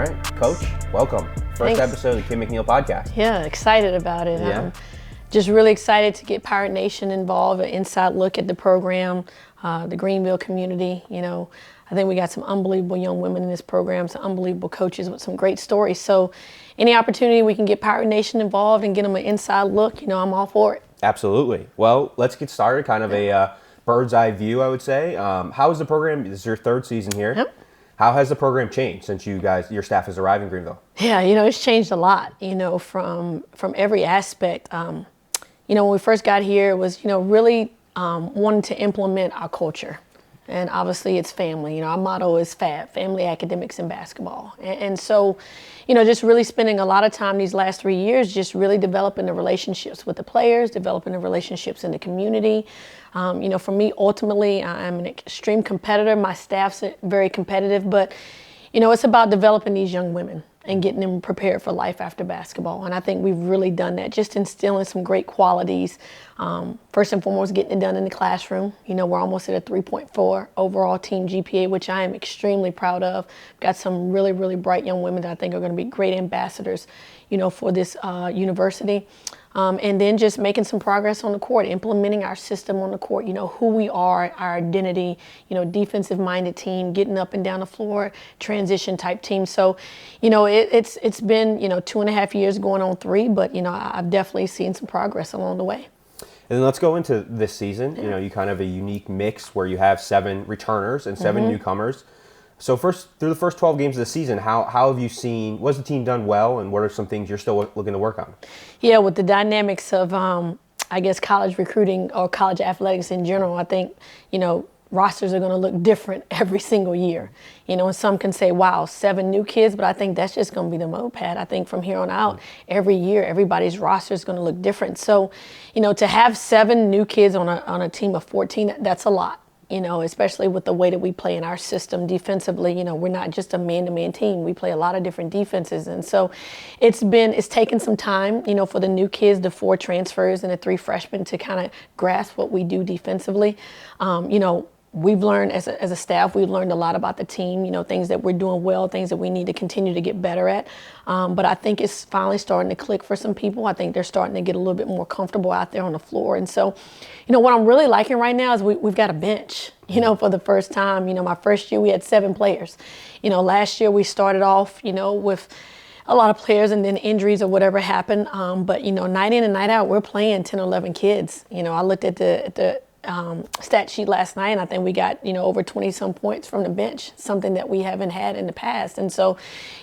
right, Coach, welcome. First episode of the Kid McNeill podcast. Yeah, excited about it. Yeah. Just really excited to get Pirate Nation involved, an inside look at the program, the Greenville community. You know, I think we got some unbelievable young women in this program, some unbelievable coaches with some great stories. So any opportunity we can get Pirate Nation involved and get them an inside look, you know, I'm all for it. Absolutely. Well, let's get started. Kind of a bird's eye view, I would say. How is the program? This is your third season here. Yep. How has the program changed since your staff has arrived in Greenville? Yeah, you know, it's changed a lot, you know, from every aspect. You know, when we first got here, it was, you know, really wanting to implement our culture. And obviously it's family. You know, our motto is FAB, Family, Academics, and Basketball. And so, you know, just really spending a lot of time these last 3 years just really developing the relationships with the players, developing the relationships in the community. You know, for me, ultimately, I'm an extreme competitor. My staff's very competitive. But, you know, it's about developing these young women and getting them prepared for life after basketball. And I think we've really done that, just instilling some great qualities. First and foremost, getting it done in the classroom. You know, we're almost at a 3.4 overall team GPA, which I am extremely proud of. Got some really, really bright young women that I think are going to be great ambassadors, you know, for this university. And then just making some progress on the court, implementing our system on the court, you know, who we are, our identity, you know, defensive-minded team, getting up and down the floor, transition type team. So, you know, it's been, you know, 2.5 years going on 3, but, you know, I've definitely seen some progress along the way. And then let's go into this season. Yeah. You know, you kind of have a unique mix where you have 7 returners and 7 newcomers. So through the first 12 games of the season, how have you seen, was the team done well, and what are some things you're still looking to work on? Yeah, with the dynamics of, I guess, college recruiting or college athletics in general, I think, you know, rosters are going to look different every single year. You know, and some can say, wow, 7 new kids, but I think that's just going to be the moped. I think from here on out, every year, everybody's roster is going to look different. So, you know, to have 7 new kids on a team of 14, that's a lot. You know, especially with the way that we play in our system defensively. You know, we're not just a man-to-man team. We play a lot of different defenses. And so it's taken some time, you know, for the new kids, the 4 transfers and the 3 freshmen to kind of grasp what we do defensively. You know, we've learned as a staff, we've learned a lot about the team, you know, things that we're doing well, things that we need to continue to get better at. But I think it's finally starting to click for some people. I think they're starting to get a little bit more comfortable out there on the floor. And so, you know, what I'm really liking right now is we've got a bench, you know, for the first time. You know, my first year we had 7 players. You know, last year we started off, you know, with a lot of players and then injuries or whatever happened. But, you know, night in and night out, we're playing 10 or 11 kids. You know, I looked at the stat sheet last night, and I think we got, you know, over 20-some points from the bench, something that we haven't had in the past. And so,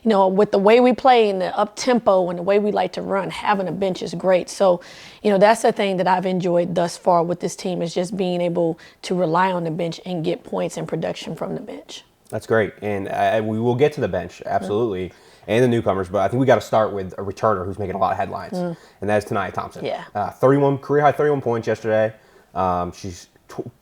you know, with the way we play and the up-tempo and the way we like to run, having a bench is great. So, you know, that's the thing that I've enjoyed thus far with this team, is just being able to rely on the bench and get points and production from the bench. That's great. And we will get to the bench, absolutely, and the newcomers. But I think we got to start with a returner who's making a lot of headlines, and that is Jaz Thompson. Yeah. Career-high 31 points yesterday. She's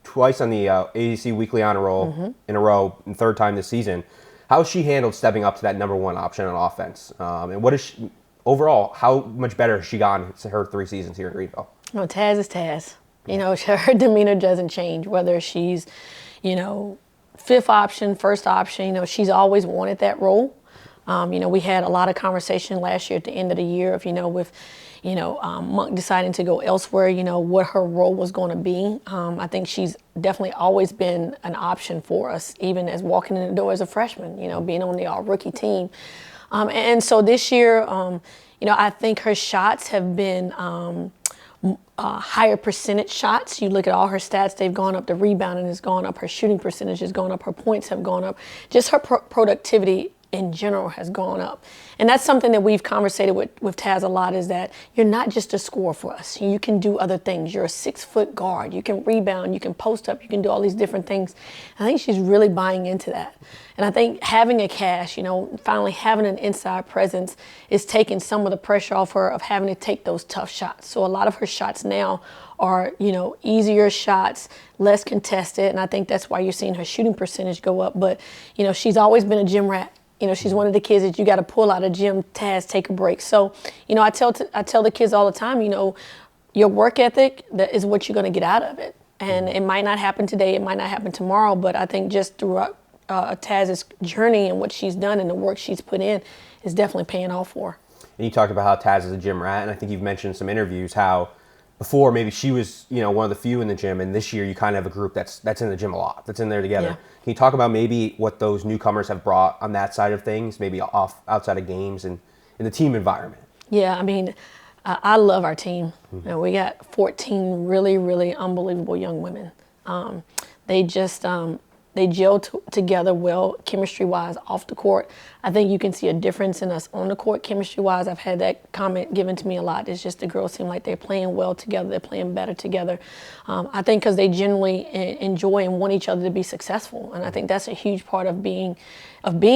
twice on the AAC weekly honor roll in a row, and 3rd time this season. How has she handled stepping up to that number 1 option on offense? And what is she, overall, how much better has she gone to her 3 seasons here in Greenville? Well, Taz is Taz. You know, her demeanor doesn't change, whether she's, you know, 5th option, 1st option. You know, she's always wanted that role. You know, we had a lot of conversation last year at the end of the year of, you know, with, you know, Monk deciding to go elsewhere, you know, what her role was going to be. I think she's definitely always been an option for us, even as walking in the door as a freshman, you know, being on the all-rookie team. And so this year, you know, I think her shots have been higher percentage shots. You look at all her stats, they've gone up. The rebounding has gone up. Her shooting percentage has gone up. Her points have gone up. Just her productivity in general has gone up. And that's something that we've conversated with Taz a lot, is that you're not just a scorer for us. You can do other things. You're a 6-foot guard. You can rebound. You can post up. You can do all these different things. I think she's really buying into that. And I think having a Cash, you know, finally having an inside presence is taking some of the pressure off her of having to take those tough shots. So a lot of her shots now are, you know, easier shots, less contested. And I think that's why you're seeing her shooting percentage go up. But, you know, she's always been a gym rat. You know, she's one of the kids that you got to pull out of gym, Taz, take a break. So, you know, I tell the kids all the time, you know, your work ethic, that is what you're going to get out of it. And it might not happen today, it might not happen tomorrow, but I think just throughout Taz's journey and what she's done and the work she's put in is definitely paying off for her. And you talked about how Taz is a gym rat, and I think you've mentioned in some interviews how before maybe she was, one of the few in the gym, and this year you kind of have a group that's in the gym a lot, that's in there together. Yeah. Can you talk about maybe what those newcomers have brought on that side of things, maybe outside of games and in the team environment? Yeah, I mean, I love our team. We got 14 really, really unbelievable young women. They just they gel together well, chemistry-wise, off the court. I think you can see a difference in us on the court, chemistry-wise. I've had that comment given to me a lot. It's just the girls seem like they're playing well together. They're playing better together. I think because they genuinely enjoy and want each other to be successful. And I think that's a huge part of being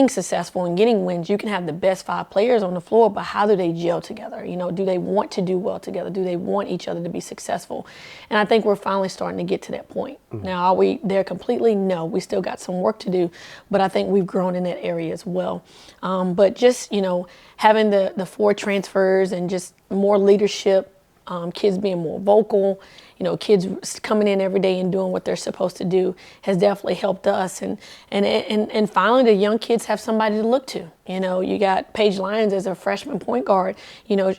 successful and getting wins. You can have the best 5 players on the floor, but how do they gel together? Do they want to do well together? Do they want each other to be successful? And I think we're finally starting to get to that point. Now, are we there completely? No, we still got some work to do, but I think we've grown in that area as well. But just, having the 4 transfers and just more leadership, kids being more vocal, kids coming in every day and doing what they're supposed to do has definitely helped us. And finally, the young kids have somebody to look to. You got Paige Lyons as a freshman point guard.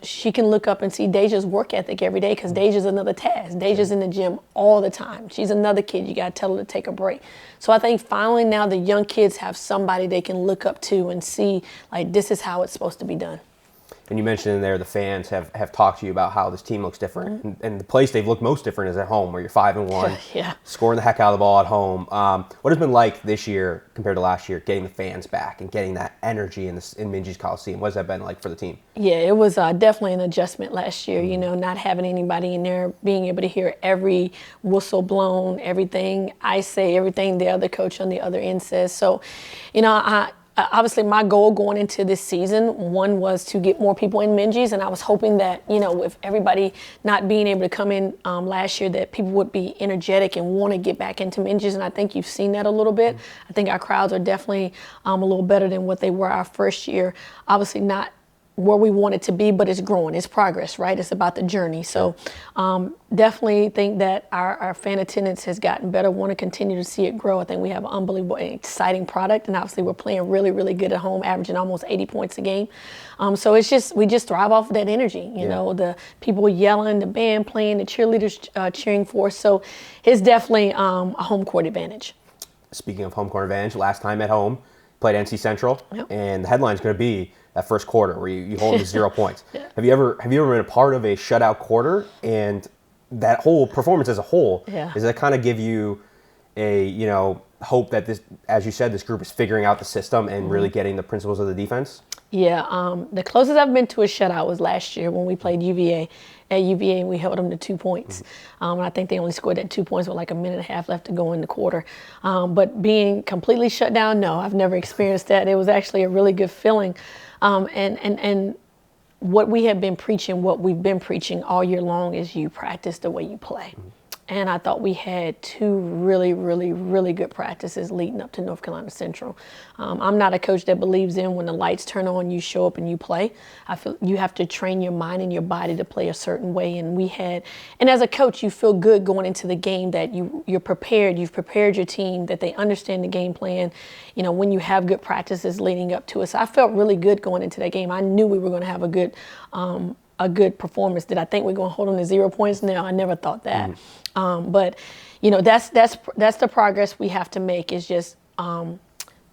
She can look up and see Deja's work ethic every day because Deja's another Taz. Deja's in the gym all the time. She's another kid. You got to tell her to take a break. So I think finally now the young kids have somebody they can look up to and see, like, this is how it's supposed to be done. And you mentioned in there the fans have talked to you about how this team looks different. And the place they've looked most different is at home, where you're 5-1, Yeah. scoring the heck out of the ball at home. What has it been like this year compared to last year, getting the fans back and getting that energy in Minji's Coliseum? What has that been like for the team? Yeah, it was definitely an adjustment last year, not having anybody in there, being able to hear every whistle blown, everything I say, everything the other coach on the other end says. So, obviously, my goal going into this season, one was to get more people in Minji's, and I was hoping that, with everybody not being able to come in last year, that people would be energetic and want to get back into Minji's, and I think you've seen that a little bit. I think our crowds are definitely a little better than what they were our first year. Obviously not where we want it to be, but it's growing. It's progress, right? It's about the journey. So definitely think that our fan attendance has gotten better. Want to continue to see it grow. I think we have an unbelievable and exciting product, and obviously we're playing really, really good at home, averaging almost 80 points a game. So we just thrive off of that energy, the people yelling, the band playing, the cheerleaders cheering for us. So it's definitely a home court advantage. Speaking of home court advantage, last time at home, played NC Central, and the headline's going to be that first quarter where you hold them to 0 points. Yeah. Have you ever been a part of a shutout quarter? And that whole performance as a whole, does that kind of give you a hope that this, as you said, this group is figuring out the system and really getting the principles of the defense? Yeah, the closest I've been to a shutout was last year when we played UVA. At UVA, we held them to 2 points. And I think they only scored that 2 points with like a minute and a half left to go in the quarter. But being completely shut down, no, I've never experienced that. It was actually a really good feeling. And what we have been preaching, what we've been preaching all year long is you practice the way you play. And I thought we had 2 really, really, really good practices leading up to North Carolina Central. I'm not a coach that believes in when the lights turn on, you show up and you play. I feel you have to train your mind and your body to play a certain way. And as a coach, you feel good going into the game that you're prepared. You've prepared your team, that they understand the game plan, when you have good practices leading up to it. So I felt really good going into that game. I knew we were going to have a good performance. Did I think we're going to hold them to 0 points? No, I never thought that. But that's the progress we have to make, is just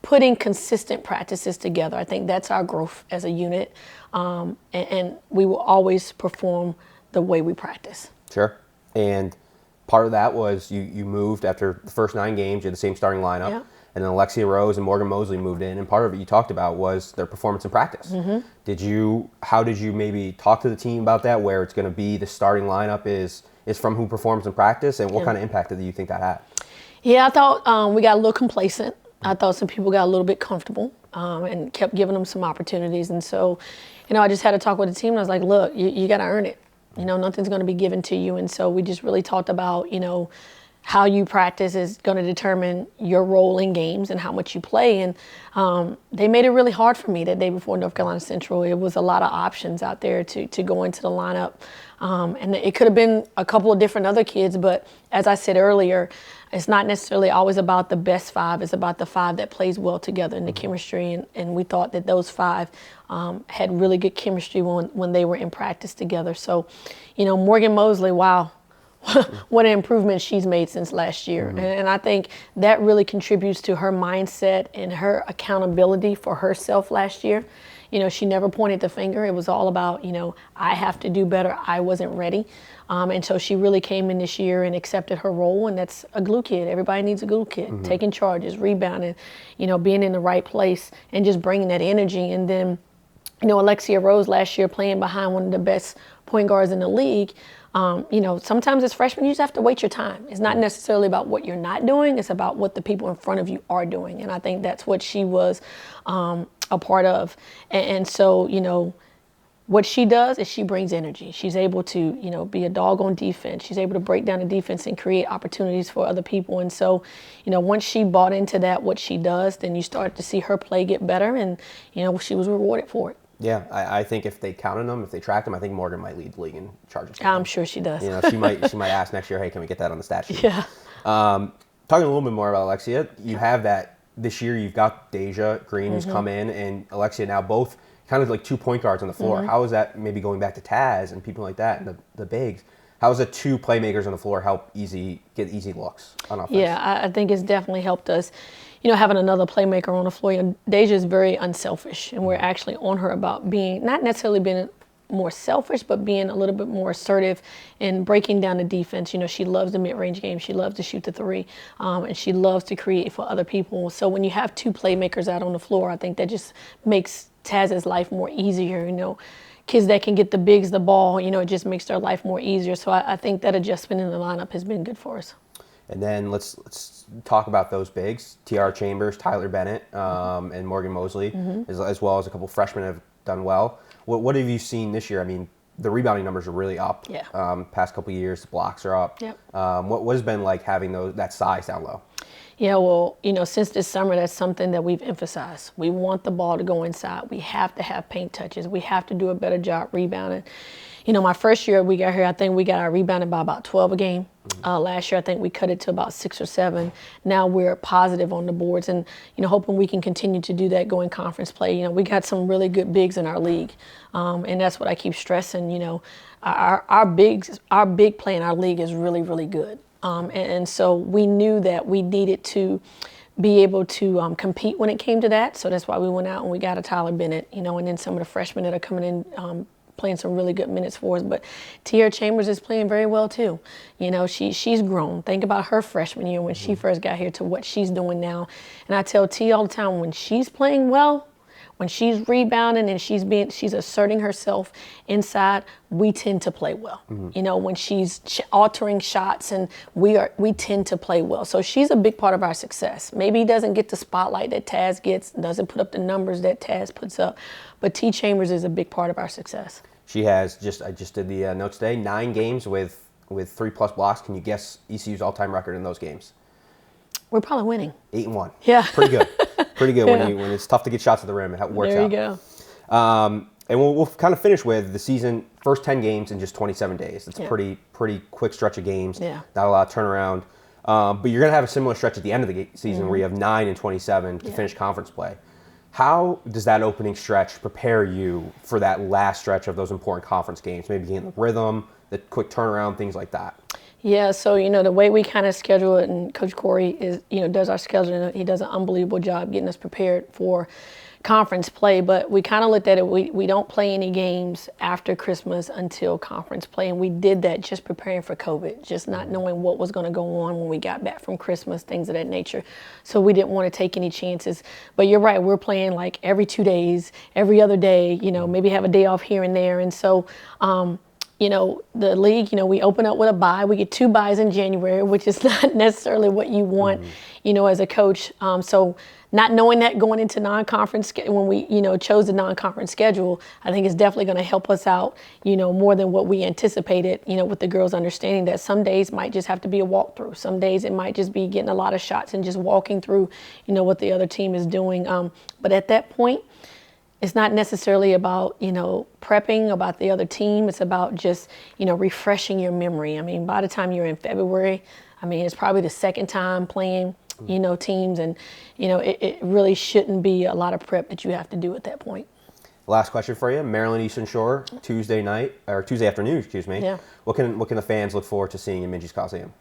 putting consistent practices together. I think that's our growth as a unit, and we will always perform the way we practice. Sure. And part of that was you moved after the first 9 games. You had the same starting lineup. Yeah. And then Alexia Rose and Morgan Mosley moved in, and part of it you talked about was their performance in practice. How did you maybe talk to the team about that, where it's going to be the starting lineup is from who performs in practice, and what kind of impact do you think that had? Yeah, I thought we got a little complacent. I thought some people got a little bit comfortable and kept giving them some opportunities. And so, I just had to talk with the team, and I was like, look, you got to earn it. Nothing's going to be given to you. And so we just really talked about, how you practice is going to determine your role in games and how much you play. And they made it really hard for me that day before North Carolina Central. It was a lot of options out there to go into the lineup. And it could have been a couple of different other kids, but as I said earlier, it's not necessarily always about the best five. It's about the five that plays well together in the chemistry. And we thought that those five had really good chemistry when they were in practice together. So, Morgan Mosley, wow. What an improvement she's made since last year. And I think that really contributes to her mindset and her accountability for herself last year. She never pointed the finger. It was all about, I have to do better. I wasn't ready. And so she really came in this year and accepted her role. And that's a glue kid. Everybody needs a glue kid. Taking charges, rebounding, being in the right place and just bringing that energy. And then, Alexia Rose last year playing behind one of the best point guards in the league. Sometimes as freshmen, you just have to wait your time. It's not necessarily about what you're not doing. It's about what the people in front of you are doing. And I think that's what she was a part of. And so, what she does is she brings energy. She's able to, be a dog on defense. She's able to break down the defense and create opportunities for other people. And so, once she bought into that, what she does, then you start to see her play get better. And, she was rewarded for it. Yeah, I think if they counted them, if they tracked them, I think Morgan might lead the league in charges. I'm sure she does. She might ask next year, hey, can we get that on the stat sheet? Yeah. Talking a little bit more about Alexia, you have that this year. You've got Deja Green who's come in, and Alexia now both kind of like 2 point guards on the floor. How is that maybe going back to Taz and people like that, and the bigs? How does the 2 playmakers on the floor help get easy looks on offense? Yeah, I think it's definitely helped us. Having another playmaker on the floor. Deja is very unselfish, and we're actually on her about being, not necessarily being more selfish, but being a little bit more assertive in breaking down the defense. She loves the mid-range game. She loves to shoot the three, and she loves to create for other people. So when you have 2 playmakers out on the floor, I think that just makes Taz's life more easier. Kids that can get the bigs the ball, it just makes their life more easier. So I think that adjustment in the lineup has been good for us. And then let's talk about those bigs: T.R. Chambers, Tyler Bennett, and Morgan Mosley, as well as a couple freshmen have done well. What have you seen this year? I mean, the rebounding numbers are really up. Yeah. Past couple of years, the blocks are up. Yep. What has been like having that size down low? Yeah, well, since this summer, that's something that we've emphasized. We want the ball to go inside. We have to have paint touches. We have to do a better job rebounding. My first year we got here, I think we got our rebounded by about 12 a game. Last year, I think we cut it to about 6 or 7. Now we're positive on the boards, and hoping we can continue to do that going conference play. We got some really good bigs in our league, and that's what I keep stressing. Our big play in our league is really, really good, and so we knew that we needed to be able to compete when it came to that. So that's why we went out and we got a Tyler Bennett, and then some of the freshmen that are coming in. Playing some really good minutes for us, but T.R. Chambers is playing very well too. She's grown. Think about her freshman year when she first got here to what she's doing now. And I tell T all the time, when she's playing well, when she's rebounding and she's asserting herself inside, we tend to play well. When she's altering shots, and we tend to play well. So she's a big part of our success. Maybe doesn't get the spotlight that Taz gets, doesn't put up the numbers that Taz puts up, but T. Chambers is a big part of our success. She has I just did the notes today, 9 games with 3+ blocks. Can you guess ECU's all-time record in those games? We're probably winning. 8-1. Yeah. Pretty good. Pretty good Yeah. when it's tough to get shots at the rim. It works out. There you go. And we'll kind of finish with the season, first 10 games in just 27 days. It's a Yeah. pretty quick stretch of games. Yeah. Not a lot of turnaround. But you're going to have a similar stretch at the end of the season where you have 9 and 27 to finish conference play. How does that opening stretch prepare you for that last stretch of those important conference games? Maybe getting the rhythm, the quick turnaround, things like that. Yeah, so, the way we kind of schedule it, and Coach Corey does our scheduling. He does an unbelievable job getting us prepared for conference play, but we kind of looked at it. We don't play any games after Christmas until conference play, and we did that just preparing for COVID, just not knowing what was going to go on when we got back from Christmas, things of that nature. So we didn't want to take any chances. But you're right, we're playing like every 2 days, every other day, maybe have a day off here and there. And so the league, we open up with a bye. We get 2 byes in January, which is not necessarily what you want, as a coach. So not knowing that going into non-conference, when we, chose the non-conference schedule, I think is definitely going to help us out, more than what we anticipated, with the girls understanding that some days might just have to be a walkthrough. Some days it might just be getting a lot of shots and just walking through, what the other team is doing. But at that point, it's not necessarily about, prepping about the other team. It's about just, refreshing your memory. I mean, by the time you're in February, it's probably the second time playing, teams. And, it really shouldn't be a lot of prep that you have to do at that point. Last question for you. Maryland Eastern Shore, Tuesday afternoon, excuse me. Yeah. What can the fans look forward to seeing in Minges Coliseum?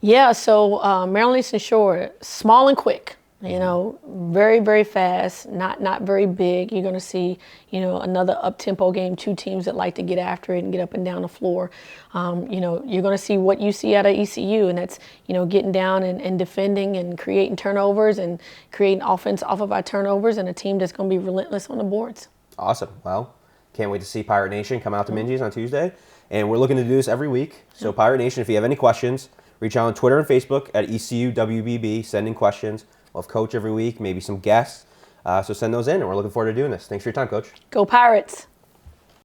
Yeah, so Maryland Eastern Shore, small and quick. Very, very fast, not very big. You're going to see, another up-tempo game, 2 teams that like to get after it and get up and down the floor. You're going to see what you see out of ECU, and that's, getting down and defending and creating turnovers and creating offense off of our turnovers, and a team that's going to be relentless on the boards. Awesome. Well, can't wait to see Pirate Nation come out to Minges on Tuesday. And we're looking to do this every week. So Pirate Nation, if you have any questions, reach out on Twitter and Facebook at ECUWBB. Send in questions. We'll have Coach every week, maybe some guests. So send those in, and we're looking forward to doing this. Thanks for your time, Coach. Go Pirates.